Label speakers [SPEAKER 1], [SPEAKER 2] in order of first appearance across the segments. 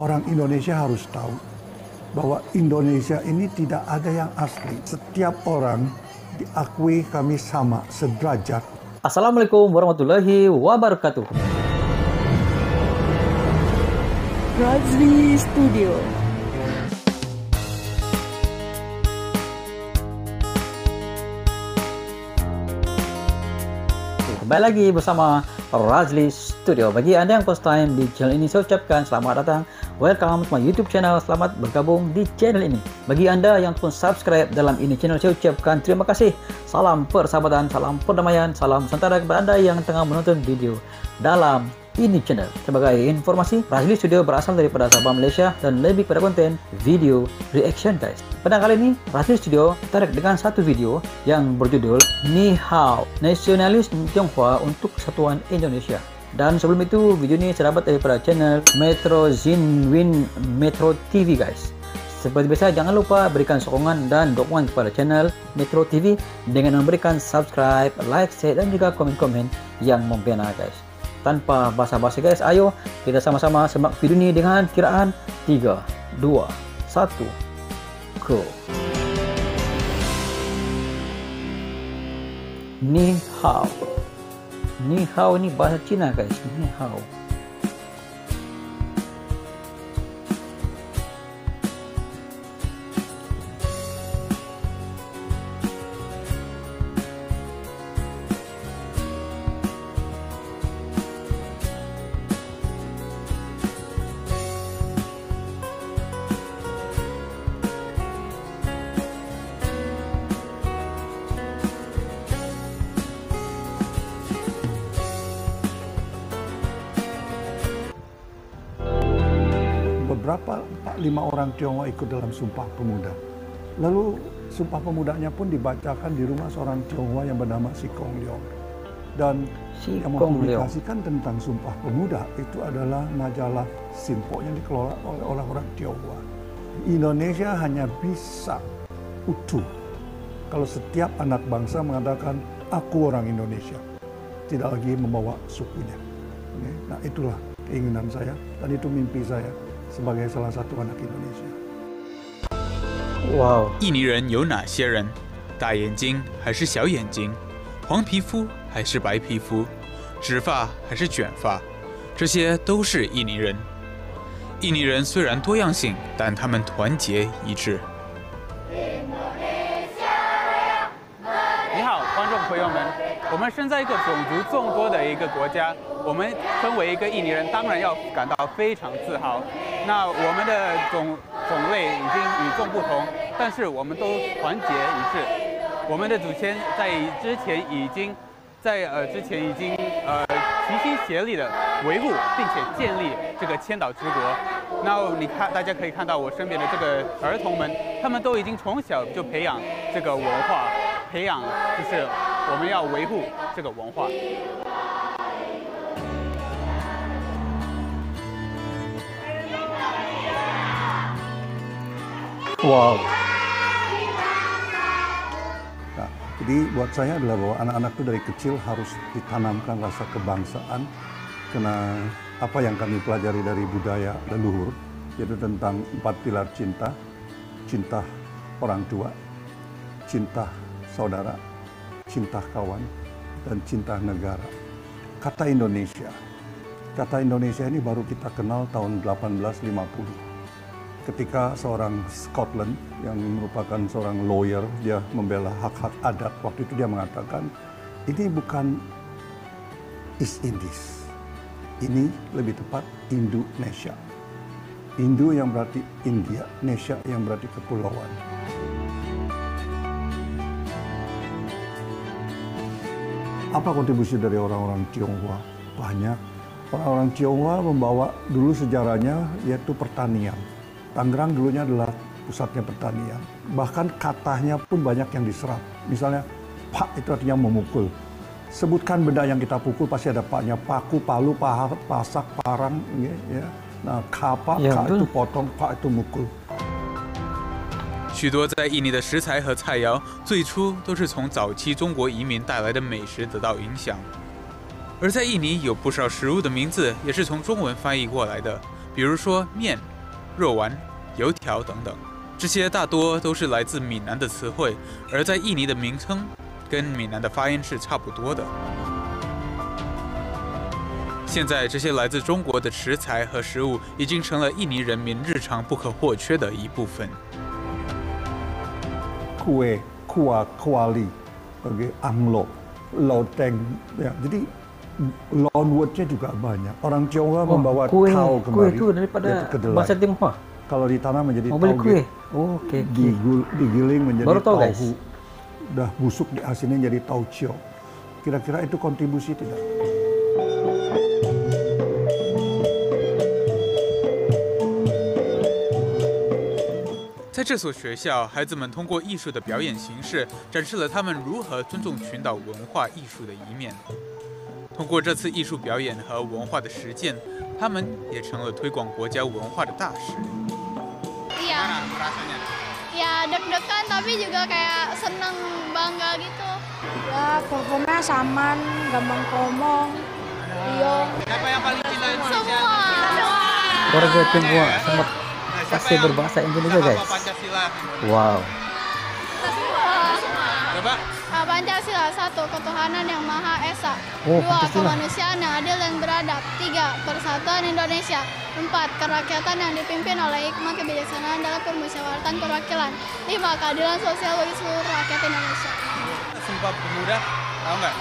[SPEAKER 1] Orang Indonesia harus tahu bahwa Indonesia ini tidak ada yang asli. Setiap orang diakui kami sama, sederajat.
[SPEAKER 2] Assalamualaikum warahmatullahi wabarakatuh.
[SPEAKER 3] Razli Studio.
[SPEAKER 2] Kembali lagi bersama Razli Studio. Bagi Anda yang first time di channel ini, saya ucapkan selamat datang. Welcome to my YouTube channel. Selamat bergabung di channel ini. Bagi Anda yang pun subscribe dalam ini channel, saya ucapkan terima kasih. Salam persahabatan, salam perdamaian, salam Nusantara kepada Anda yang tengah menonton video dalam ini channel. Sebagai informasi, Razli Studio berasal daripada Sabah, Malaysia dan lebih pada konten video reaction, guys. Pada kali ini, Razli Studio tertarik dengan satu video yang berjudul Ni Hao, Nasionalis Tionghoa untuk Kesatuan Indonesia. Dan sebelum itu, video ini saya dapat daripada channel Metro Zinwin Metro TV, guys. Seperti biasa, jangan lupa berikan sokongan dan dukungan kepada channel Metro TV dengan memberikan subscribe, like, share, dan juga komen-komen yang membina, guys. Tanpa basa-basi, guys, ayo kita sama-sama simak video ini dengan kiraan 3, 2, 1, go. Ni hao. Ni hao ini bahasa Cina, guys. Ni hao.
[SPEAKER 1] Beberapa 4-5 orang Tionghoa ikut dalam Sumpah Pemuda. Lalu Sumpah Pemudanya pun dibacakan di rumah seorang Tionghoa yang bernama Si Kong Leong. Dan yang mempublikasikan tentang Sumpah Pemuda itu adalah majalah Sinpo yang dikelola oleh orang-orang Tionghoa. Indonesia hanya bisa utuh kalau setiap anak bangsa mengatakan aku orang Indonesia, tidak lagi membawa sukunya. Nah, itulah keinginan saya dan itu mimpi saya sebagai salah satu anak Indonesia.
[SPEAKER 2] Wow.
[SPEAKER 4] 印尼人有哪些人？大眼睛还是小眼睛？黄皮肤还是白皮肤？直发还是卷发？这些都是印尼人。印尼人虽然多样性，但他们团结一致。
[SPEAKER 5] 你好，观众朋友们，我们身在一个种族众多的一个国家，我们身为一个印尼人，当然要感到非常自豪。那我们的种类已经与众不同，但是我们都团结一致。我们的祖先在之前已经齐心协力的维护并且建立这个千岛之国。那你看，大家可以看到我身边的这个儿童们，他们都已经从小就培养这个文化，培养就是我们要维护这个文化。
[SPEAKER 2] Wow.
[SPEAKER 1] Nah, jadi buat saya adalah bahwa anak-anak itu dari kecil harus ditanamkan rasa kebangsaan, karena apa yang kami pelajari dari budaya leluhur, yaitu tentang 4 pilar cinta: cinta orang tua, cinta saudara, cinta kawan, dan cinta negara. Kata Indonesia ini baru kita kenal tahun 1850. Ketika seorang Scotland yang merupakan seorang lawyer, dia membela hak-hak adat, waktu itu dia mengatakan, ini bukan East Indies, ini lebih tepat Indonesia. Indo yang berarti India, Nesia yang berarti kepulauan. Apa kontribusi dari orang-orang Tionghoa? Banyak. Orang-orang Tionghoa membawa dulu sejarahnya yaitu pertanian. Tangerang dulunya adalah pusatnya pertanian. Bahkan katanya pun banyak yang diserap. Misalnya, pak itu artinya memukul. Sebutkan benda yang kita pukul pasti ada paknya. Paku, palu, pasak, parang. Ya. Nah, kapa, ka itu potong, pak itu mukul.
[SPEAKER 4] 许多在印尼的食材和菜肴，最初都是从早期中国移民带来的美食得到影响。而在印尼有不少食物的名字也是从中文翻译过来的，比如说面、肉丸、油条等等。这些大多都是来自闽南的词汇，而在印尼的名称跟闽南的发音是差不多的。现在，这些来自中国的食材和食物已经成了印尼人民日常不可或缺的一部分。
[SPEAKER 1] Kue, kuali, sebagai anglo, loteng, ya. Jadi loanwordnya juga banyak. Orang Jawa membawa tau kemari.
[SPEAKER 2] Kue itu daripada bahasa Tionghoa.
[SPEAKER 1] Kalau ditanam menjadi
[SPEAKER 2] beli
[SPEAKER 1] tauge.
[SPEAKER 2] kue. Oh, oke.
[SPEAKER 1] Digiling menjadi
[SPEAKER 2] Baru tahu,
[SPEAKER 1] tahu.
[SPEAKER 2] guys.
[SPEAKER 1] Udah busuk diasinin jadi taucio. Kira-kira itu kontribusi tidak?
[SPEAKER 4] 在这所学校，孩子们通过艺术的表演形式，展示了他们如何尊重群岛文化艺术的一面。通过这次艺术表演和文化的实践，他们也成了推广国家文化的大使。
[SPEAKER 3] Iya. Ya deg-degan tapi juga kayak seneng bangga gitu.
[SPEAKER 6] Ya performnya saman, gambang kromong, liong.
[SPEAKER 4] Siapa yang paling cinta Indonesia?
[SPEAKER 3] Semua.
[SPEAKER 2] Warga Tionghoa sangat fasih berbahasa Indonesia, guys.
[SPEAKER 4] Pancasila.
[SPEAKER 2] Wow.
[SPEAKER 4] Coba.
[SPEAKER 3] Pancasila, 1. Ketuhanan yang Maha Esa.
[SPEAKER 2] Oh,
[SPEAKER 3] 2.
[SPEAKER 2] Pancasila.
[SPEAKER 3] Kemanusiaan yang adil dan beradab. 3. Persatuan Indonesia. 4. Kerakyatan yang dipimpin oleh hikmah kebijaksanaan dalam permusyawaratan perwakilan. 5. Keadilan sosial bagi seluruh rakyat Indonesia.
[SPEAKER 4] Sumpah Pemuda, tahu nggak?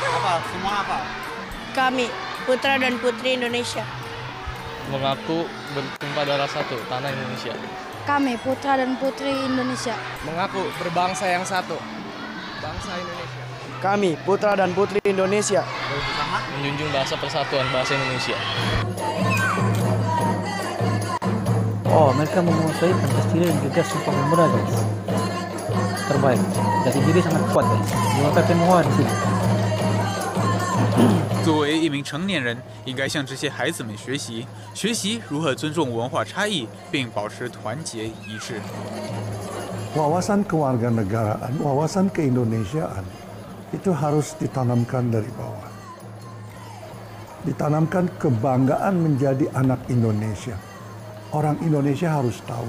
[SPEAKER 4] Apa? Semua apa?
[SPEAKER 6] Kami, putra dan putri Indonesia.
[SPEAKER 7] Mengaku bertumpah darah satu, tanah Indonesia.
[SPEAKER 6] Kami, putra dan putri Indonesia.
[SPEAKER 7] Mengaku berbangsa yang satu, bangsa Indonesia.
[SPEAKER 8] Kami, putra dan putri Indonesia.
[SPEAKER 7] Menjunjung bahasa persatuan, bahasa Indonesia.
[SPEAKER 2] Oh, mereka menguasai Pancasila dan juga Sumpah Pemuda, guys. Terbaik. Jati diri sangat kuat, guys. Warga Tionghoa di sini.
[SPEAKER 4] 作为一名成年人，应该向这些孩子们学习，学习如何尊重文化差异，并保持团结一致。
[SPEAKER 1] Wawasan kewarganegaraan, wawasan keindonesiaan itu harus ditanamkan dari bawah. Ditanamkan kebanggaan menjadi anak Indonesia. Orang Indonesia harus tahu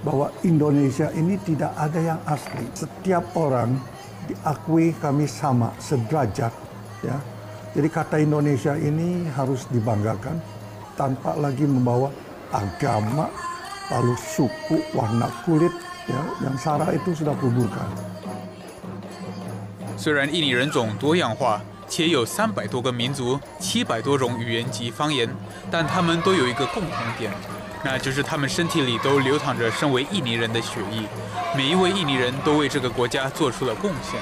[SPEAKER 1] bahwa Indonesia ini tidak ada yang asli. Setiap orang diakui kami sama, sederajat, ya. Jadi kata Indonesia ini harus dibanggakan tanpa lagi membawa agama, lalu suku, warna kulit, ya, yang SARA itu sudah kuburkan.
[SPEAKER 4] 虽然印尼人种多样化，且有300多个民族、700多种语言及方言，但他们都有一个共同点，那就是他们身体里都流淌着身为印尼人的血液。每一位印尼人都为这个国家做出了贡献。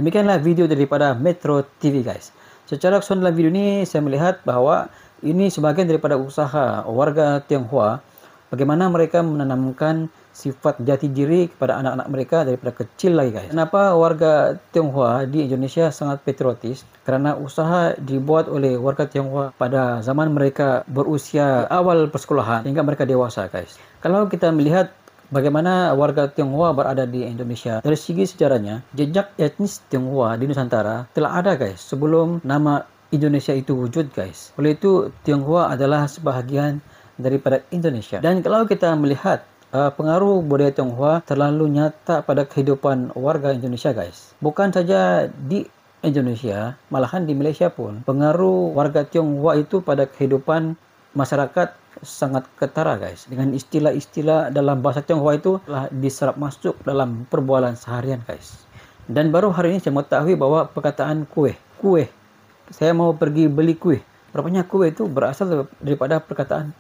[SPEAKER 2] Demikianlah video daripada Metro TV, guys. Secara keseluruhan dalam video ini saya melihat bahwa ini sebagian daripada usaha warga Tionghoa bagaimana mereka menanamkan sifat jati diri kepada anak-anak mereka daripada kecil lagi, guys. Kenapa warga Tionghoa di Indonesia sangat patriotis? Karena usaha dibuat oleh warga Tionghoa pada zaman mereka berusia awal persekolahan hingga mereka dewasa, guys. Kalau kita melihat bagaimana warga Tionghoa berada di Indonesia, dari segi sejarahnya, jejak etnis Tionghoa di Nusantara telah ada, guys, sebelum nama Indonesia itu wujud, guys. Oleh itu, Tionghoa adalah sebahagian daripada Indonesia. Dan kalau kita melihat pengaruh budaya Tionghoa terlalu nyata pada kehidupan warga Indonesia, guys. Bukan saja di Indonesia, malahan di Malaysia pun, pengaruh warga Tionghoa itu pada kehidupan masyarakat sangat ketara, guys. Dengan istilah-istilah dalam bahasa Tionghoa itu telah diserap masuk dalam perbualan seharian, guys. Dan baru hari ini saya mengetahui bahwa perkataan kue, saya mau pergi beli kue. Rupanya kue itu berasal daripada perkataan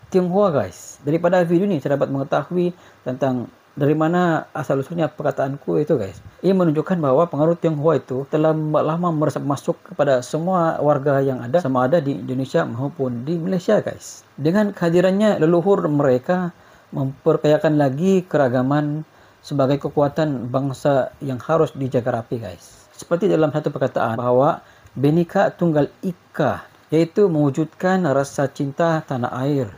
[SPEAKER 2] Tionghoa, guys. Daripada video ini saya dapat mengetahui tentang dari mana asal-usulnya perkataan kue itu, guys. Ia menunjukkan bahwa pengaruh Tionghoa itu telah lama meresap masuk kepada semua warga yang ada, sama ada di Indonesia maupun di Malaysia, guys. Dengan kehadirannya leluhur mereka memperkayakan lagi keragaman sebagai kekuatan bangsa yang harus dijaga rapi, guys. Seperti dalam satu perkataan bahwa Bhinneka Tunggal Ika, yaitu mewujudkan rasa cinta tanah air,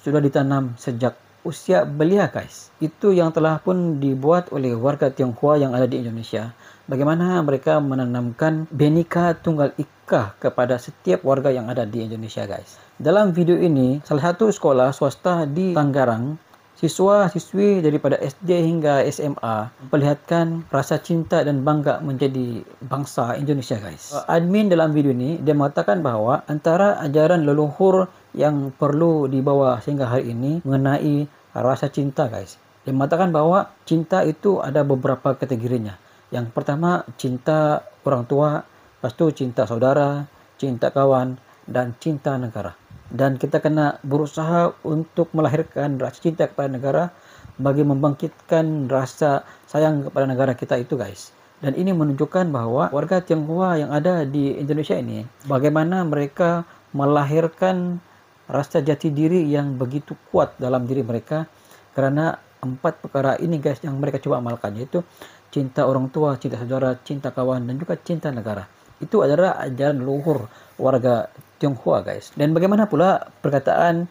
[SPEAKER 2] sudah ditanam sejak usia belia guys. Itu yang telah pun dibuat oleh warga Tionghoa yang ada di Indonesia. Bagaimana mereka menanamkan Bhinneka Tunggal Ika kepada setiap warga yang ada di Indonesia guys. Dalam video ini, salah satu sekolah swasta di Tanggarang, siswa-siswi daripada SD hingga SMA memperlihatkan rasa cinta dan bangga menjadi bangsa Indonesia guys. Admin dalam video ini, dia mengatakan bahawa antara ajaran leluhur yang perlu dibawa sehingga hari ini mengenai rasa cinta guys. Dia mengatakan bahawa cinta itu ada beberapa kategorinya. Yang pertama, cinta orang tua, lepas tu cinta saudara, cinta kawan, dan cinta negara. Dan kita kena berusaha untuk melahirkan rasa cinta kepada negara bagi membangkitkan rasa sayang kepada negara kita itu guys. Dan ini menunjukkan bahawa warga Tionghoa yang ada di Indonesia ini, bagaimana mereka melahirkan rasa jati diri yang begitu kuat dalam diri mereka, kerana 4 perkara ini guys yang mereka coba amalkan, yaitu cinta orang tua, cinta saudara, cinta kawan, dan juga cinta negara. Itu adalah ajaran leluhur warga Tionghoa guys. Dan bagaimana pula perkataan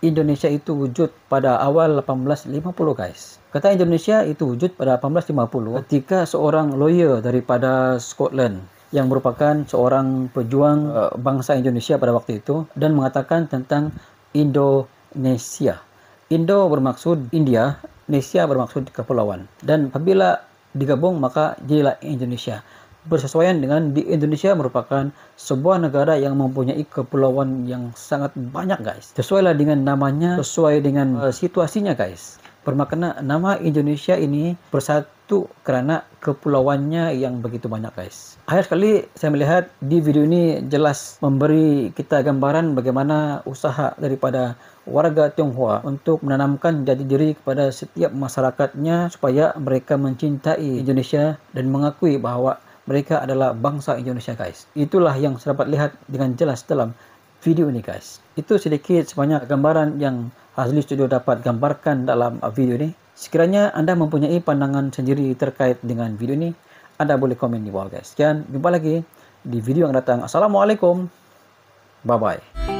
[SPEAKER 2] Indonesia itu wujud pada awal 1850 guys. Kata Indonesia itu wujud pada 1850 ketika seorang lawyer daripada Scotland yang merupakan seorang pejuang bangsa Indonesia pada waktu itu, dan mengatakan tentang Indonesia. Indo bermaksud India, Nesia bermaksud kepulauan. Dan apabila digabung maka jadilah Indonesia. Bersesuaian dengan di Indonesia merupakan sebuah negara yang mempunyai kepulauan yang sangat banyak guys. Sesuailah dengan namanya, sesuai dengan situasinya guys. Bermakna nama Indonesia ini bersatu kerana kepulauannya yang begitu banyak guys. Akhir sekali saya melihat di video ini jelas memberi kita gambaran bagaimana usaha daripada warga Tionghoa untuk menanamkan jati diri kepada setiap masyarakatnya supaya mereka mencintai Indonesia dan mengakui bahawa mereka adalah bangsa Indonesia guys. Itulah yang saya dapat lihat dengan jelas dalam video ini guys. Itu sedikit sebanyak gambaran yang Razli Studio dapat gambarkan dalam video ini. Sekiranya anda mempunyai pandangan sendiri terkait dengan video ini, anda boleh komen di bawah guys. Dan jumpa lagi di video yang datang. Assalamualaikum. Bye bye.